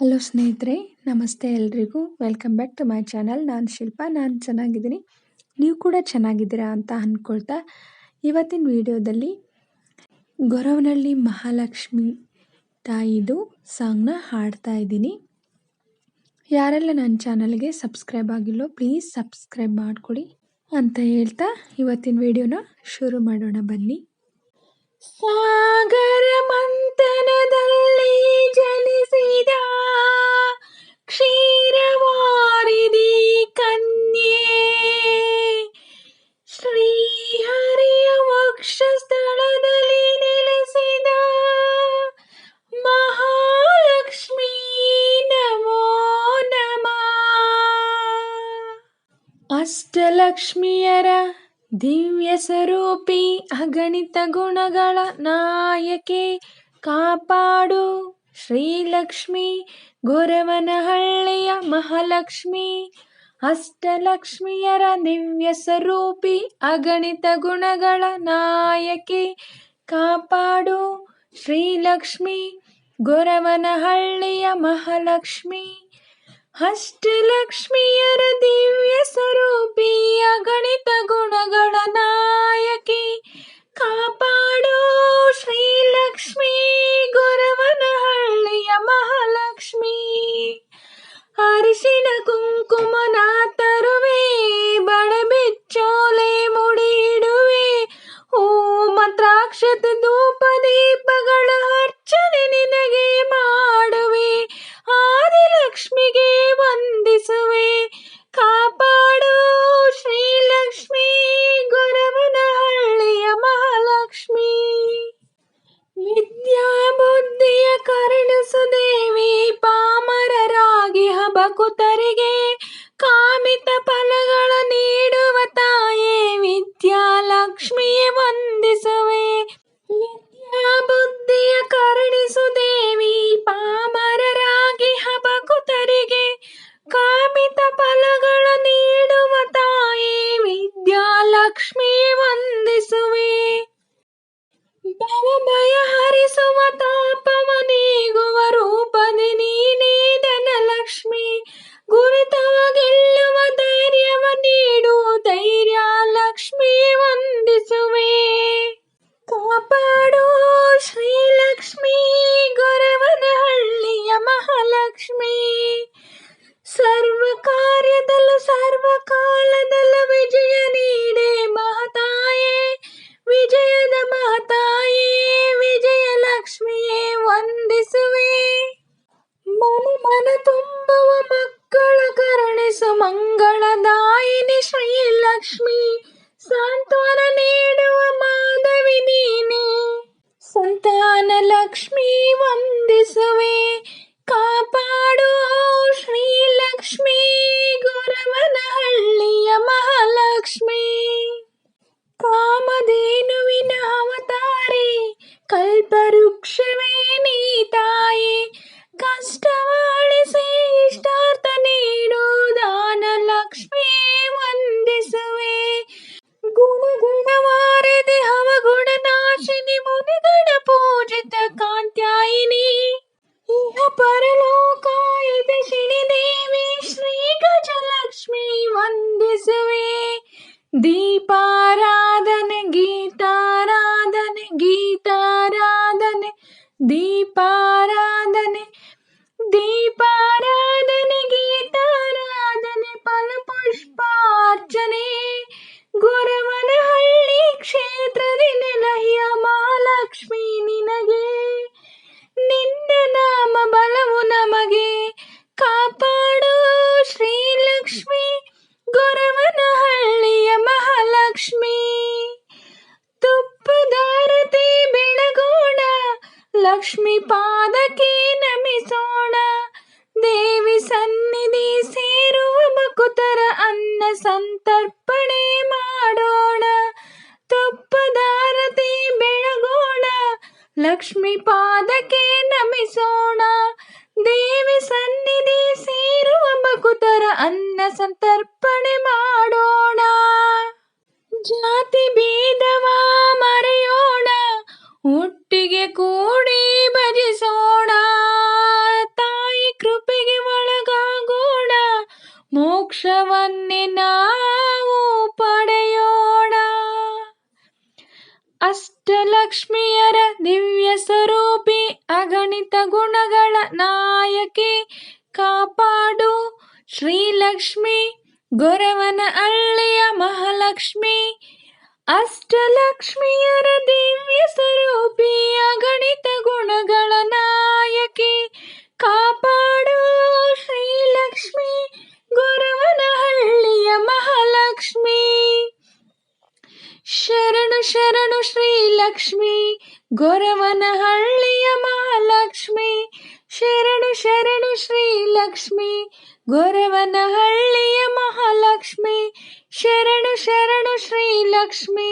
Hello ಸ್ನೇಹಿತರೆ, ನಮಸ್ತೆ ಎಲ್ರಿಗೂ. Welcome back to my channel. ನಾನು ಶಿಲ್ಪ. ನಾನು ಚೆನ್ನಾಗಿದ್ದೀನಿ, ನೀವು ಕೂಡ ಚೆನ್ನಾಗಿದ್ದೀರಾ ಅಂತ ಅಂದ್ಕೊಳ್ತಾ ಇವತ್ತಿನ ವಿಡಿಯೋದಲ್ಲಿ ಗೊರವನಹಳ್ಳಿ ಮಹಾಲಕ್ಷ್ಮಿ ತಾಯಿದು ಸಾಂಗ್ನ ಹಾಡ್ತಾ ಇದ್ದೀನಿ. ಯಾರೆಲ್ಲ ನನ್ನ ಚಾನಲ್ಗೆ ಸಬ್ಸ್ಕ್ರೈಬ್ ಆಗಿಲ್ಲೋ ಪ್ಲೀಸ್ ಸಬ್ಸ್ಕ್ರೈಬ್ ಮಾಡಿಕೊಡಿ ಅಂತ ಹೇಳ್ತಾ ಇವತ್ತಿನ ವಿಡಿಯೋನ ಶುರು ಮಾಡೋಣ ಬನ್ನಿ. ಸಾಗರ ಮಂಥನದಲ್ಲಿ ಜನಿಸಿದ ಕ್ಷೀರವಾರಿಧಿ ಕನ್ಯೆ, ಶ್ರೀಹರಿಯ ವಕ್ಷಸ್ಥಳದಲ್ಲಿ ನೆಲೆಸಿದ ಮಹಾಲಕ್ಷ್ಮೀ ನಮೋ ನಮಃ. ಅಷ್ಟಲಕ್ಷ್ಮಿಯರ ದಿವ್ಯ ಸ್ವರೂಪಿ, ಅಗಣಿತ ಗುಣಗಳ ನಾಯಕಿ, ಕಾಪಾಡು ಶ್ರೀಲಕ್ಷ್ಮಿ ಗೊರವನಹಳ್ಳಿಯ ಮಹಾಲಕ್ಷ್ಮಿ. ಅಷ್ಟಲಕ್ಷ್ಮಿಯರ ದಿವ್ಯ ಸ್ವರೂಪಿ, ಅಗಣಿತ ಗುಣಗಳ ನಾಯಕಿ, ಕಾಪಾಡು ಶ್ರೀಲಕ್ಷ್ಮಿ ಗೊರವನಹಳ್ಳಿಯ ಮಹಾಲಕ್ಷ್ಮಿ. ಅಷ್ಟಲಕ್ಷ್ಮಿಯರ ದಿವ್ಯ ಸ್ವರೂಪಿ, ಅಗಣಿತ ಗುಣಗಳ ನಾಯಕಿ, ಕಾಪಾಡು ಶ್ರೀಲಕ್ಷ್ಮಿ ಗೊರವನಹಳ್ಳಿಯ ಮಹಾಲಕ್ಷ್ಮಿ. ಅರಿಶಿನ ಕುಂಕುಮನ ತರುವೆ, ಬಳೆಬೆಚ್ಚೋಲೆ ಮುಡಿಯಿಡುವೆ, ಹೂವು ಮಂತ್ರಾಕ್ಷತೆ ಧೂಪ ದೀಪಗಳ ಅರ್ಚನೆ ನಿನಗೆ ಮಾಡುವೆ, ಆದಿಲಕ್ಷ್ಮಿಗೆ ವಂದಿಸುವೆ, ಕಾಪಾಡು ಶ್ರೀಲಕ್ಷ್ಮಿ ಗೊರವನಹಳ್ಳಿಯ ಮಹಾಲಕ್ಷ್ಮಿ. ವಿದ್ಯಾ ಬುದ್ಧಿಯ ಕರುಣಿಸು ದೇವಿ, ಪಾಮರರಾಗಿ ಭಕುತರಿಗೆ ಕಾಮಿತ ಫಲಗಳ ನೀಡುವ ತಾಯೇ, ವಿದ್ಯಾಲಕ್ಷ್ಮಿಯ ವಂದಿಸುವೆ. ವಿದ್ಯಾ ಬುದ್ಧಿಯ ಕರುಣಿಸು ದೇವಿ, ಪಾಮರರಾಗಿ ಭಕುತರಿಗೆ ಕಾಮಿತ ಫಲಗಳ ನೀಡುವ ತಾಯೇ, ವಿದ್ಯಾಲಕ್ಷ್ಮಿಯ ವಂದಿಸುವೆ. ಭಯ ಹರಿಸುವ ತಾಪವ ನೀಗುವ ರೂಪದಿ ನೀನೇ ಧನಲಕ್ಷ್ಮಿ, ಗುರುತವ ಗೆಲ್ಲುವ ಧೈರ್ಯವ ನೀಡು ಧೈರ್ಯ ಲಕ್ಷ್ಮಿ ವಂದಿಸುವೆ. ಕಾಪಾಡು ಶ್ರೀಲಕ್ಷ್ಮಿ ಗೊರವನಹಳ್ಳಿಯ ಮಹಾಲಕ್ಷ್ಮಿ. ಸರ್ವ ಕಾರ್ಯದಲ್ಲೂ ಸರ್ವಕಾಲದಲ್ಲೂ ವಿಜಯ ನೀಡೆ ಮಹತಾಯೇ, ವಿಜಯದ ಮಹತಾಯೇ, ವಿಜಯಲಕ್ಷ್ಮಿಯೇ ವಂದಿಸುವೆ. ಮನೆ ಮನ ತುಂಬುವ ಮಕ್ಕಳ ಕರುಣಿಸು ಮಂಗಳದಾಯಿನಿ ಶ್ರೀಲಕ್ಷ್ಮಿ, ಸಾಂತ್ವನ ನೀಡುವ ಮಾಧವಿ ನೀನೆ, ಸಂತಾನ ಲಕ್ಷ್ಮಿ ವಂದಿಸುವೆ. ಕಾಪಾಡು ಶ್ರೀಲಕ್ಷ್ಮಿ ಗೊರವನಹಳ್ಳಿಯ ಮಹಾಲಕ್ಷ್ಮಿ. ಕಾಮಧೇನುವಿನ ಅವತಾರಿ, ಕಲ್ಪವೃಕ್ಷವೇ ನೀ ತಾಯಿ, ಕಷ್ಟವ ಅಳಿಸಿ ಇಷ್ಟಾರ್ಥ ನೀಡು ದಾನಲಕ್ಷ್ಮಿ ವಂದಿಸುವೆ. ಗುಣಗಣವಾರದೆ ಅವಗುಣ ನಾಶಿನಿ, ಮುನಿಗಣ ಪೂಜಿತ ಕಾಂತ್ಯಾಯಿನಿ, ಇಹ ಪರಲೋಕಾಯಿತ ಶ್ರೀದೇವಿ ಶ್ರೀ ಗಜಲಕ್ಷ್ಮಿ ವಂದಿಸುವೆ. ದೀಪಾರಾಧನೆ ಗೀತಾರಾಧನೆ, ಗೀತಾರಾಧನೆ ದೀಪಾರಾಧನೆ, ದೀಪಾರಾಧನೆ ಗೀತಾರಾಧನೆ, ಫಲಪುಷ್ಪಾರ್ಚನೆ ಗೊರವನಹಳ್ಳಿ ಕ್ಷೇತ್ರದಿ ನೆಲೆಯ ಮಹಾಲಕ್ಷ್ಮಿ ನಿನಗೆ, ನಿನ್ನ ನಾಮ ಬಲವು ನಮಗೆ, ಕಾಪಾಡು ಶ್ರೀಲಕ್ಷ್ಮಿ ಗೊರವನಹಳ್ಳಿಯ ಮಹಾಲಕ್ಷ್ಮಿ. ಮೋಕ್ಷವನ್ನೇ ನಾವು ಪಡೆಯೋಣ. ಅಷ್ಟಲಕ್ಷ್ಮಿಯರ ದಿವ್ಯ ಸ್ವರೂಪಿ, ಅಗಣಿತ ಗುಣಗಳ ನಾಯಕಿ, ಕಾಪಾಡು ಶ್ರೀಲಕ್ಷ್ಮಿ ಗೊರವನಹಳ್ಳಿಯ ಮಹಾಲಕ್ಷ್ಮಿ. ಅಷ್ಟಲಕ್ಷ್ಮಿಯರ ದಿವ್ಯ ಸ್ವರೂಪಿ, ಅಗಣಿತ ಗುಣಗಳ ನಾಯಕಿ, ಕಾಪಾಡು ಶ್ರೀಲಕ್ಷ್ಮಿ ಗೊರವನಹಳ್ಳಿಯ ಮಹಾಲಕ್ಷ್ಮಿ. ಶರಣು ಶರಣು ಶ್ರೀಲಕ್ಷ್ಮಿ ಗೊರವನಹಳ್ಳಿಯ ಮಹಾಲಕ್ಷ್ಮಿ. ಶರಣು ಶರಣು ಶ್ರೀಲಕ್ಷ್ಮಿ ಗೊರವನಹಳ್ಳಿಯ ಮಹಾಲಕ್ಷ್ಮಿ. ಶರಣು ಶರಣು ಶ್ರೀಲಕ್ಷ್ಮಿ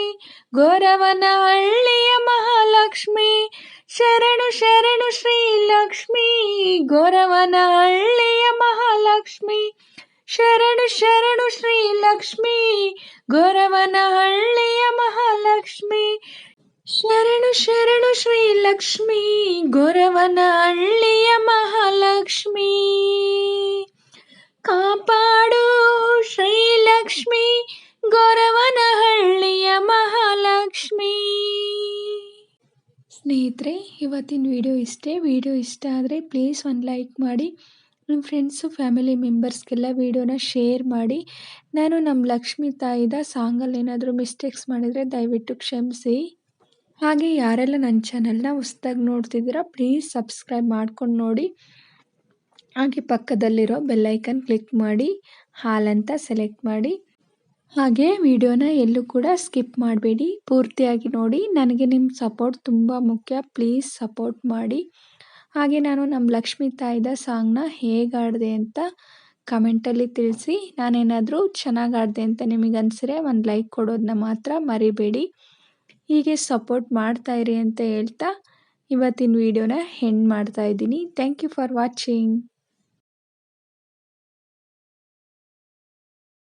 ಗೊರವನಹಳ್ಳಿಯ ಮಹಾಲಕ್ಷ್ಮಿ. ಶರಣು ಶರಣು ಶ್ರೀಲಕ್ಷ್ಮಿ ಗೊರವನಹಳ್ಳಿಯ ಮಹಾಲಕ್ಷ್ಮಿ. ಶರಣು ಶರಣು ಶ್ರೀಲಕ್ಷ್ಮಿ ಗೊರವನಹಳ್ಳಿಯ ಮಹಾಲಕ್ಷ್ಮಿ. ಶರಣು ಶರಣು ಶ್ರೀಲಕ್ಷ್ಮಿ ಗೊರವನಹಳ್ಳಿಯ ಮಹಾಲಕ್ಷ್ಮಿ. ಕಾಪಾಡು ಶ್ರೀಲಕ್ಷ್ಮಿ ಗೊರವನಹಳ್ಳಿಯ ಮಹಾಲಕ್ಷ್ಮಿ. ಸ್ನೇಹಿತರೆ, ಇವತ್ತಿನ ವಿಡಿಯೋ ಇಷ್ಟೇ. ವಿಡಿಯೋ ಇಷ್ಟ ಆದರೆ ಪ್ಲೀಸ್ ಒಂದು ಲೈಕ್ ಮಾಡಿ, ನಿಮ್ಮ ಫ್ರೆಂಡ್ಸು ಫ್ಯಾಮಿಲಿ ಮೆಂಬರ್ಸ್ಗೆಲ್ಲ ವಿಡಿಯೋನ ಶೇರ್ ಮಾಡಿ. ನಾನು ನಮ್ಮ ಲಕ್ಷ್ಮೀ ತಾಯಿದ ಸಾಂಗಲ್ಲಿ ಏನಾದರೂ ಮಿಸ್ಟೇಕ್ಸ್ ಮಾಡಿದರೆ ದಯವಿಟ್ಟು ಕ್ಷಮಿಸಿ. ಹಾಗೆ ಯಾರೆಲ್ಲ ನನ್ನ ಚಾನಲ್ನ ಹೊಸ್ದಾಗಿ ನೋಡ್ತಿದ್ದೀರಾ ಪ್ಲೀಸ್ ಸಬ್ಸ್ಕ್ರೈಬ್ ಮಾಡ್ಕೊಂಡು ನೋಡಿ. ಹಾಗೆ ಪಕ್ಕದಲ್ಲಿರೋ ಬೆಲ್ಲೈಕನ್ ಕ್ಲಿಕ್ ಮಾಡಿ ಹಾಲ್ ಅಂತ ಸೆಲೆಕ್ಟ್ ಮಾಡಿ. ಹಾಗೆ ವಿಡಿಯೋನ ಎಲ್ಲೂ ಕೂಡ ಸ್ಕಿಪ್ ಮಾಡಬೇಡಿ, ಪೂರ್ತಿಯಾಗಿ ನೋಡಿ. ನನಗೆ ನಿಮ್ಮ ಸಪೋರ್ಟ್ ತುಂಬ ಮುಖ್ಯ, ಪ್ಲೀಸ್ ಸಪೋರ್ಟ್ ಮಾಡಿ. ಹಾಗೆ ನಾನು ನಮ್ಮ ಲಕ್ಷ್ಮೀ ತಾಯಿದ ಸಾಂಗ್ನ ಹೇಗೆ ಆಡಿದೆ ಅಂತ ಕಮೆಂಟಲ್ಲಿ ತಿಳಿಸಿ. ನಾನೇನಾದರೂ ಚೆನ್ನಾಗಿ ಆಡಿದೆ ಅಂತ ನಿಮಗೆ ಅನಿಸಿದ್ರೆ ಒಂದು ಲೈಕ್ ಕೊಡೋದನ್ನ ಮಾತ್ರ ಮರಿಬೇಡಿ. ಹೀಗೆ ಸಪೋರ್ಟ್ ಮಾಡ್ತಾಯಿರಿ ಅಂತ ಹೇಳ್ತಾ ಇವತ್ತಿನ ವಿಡಿಯೋನ ಎಂಡ್ ಮಾಡ್ತಾಯಿದ್ದೀನಿ. Thank you for watching.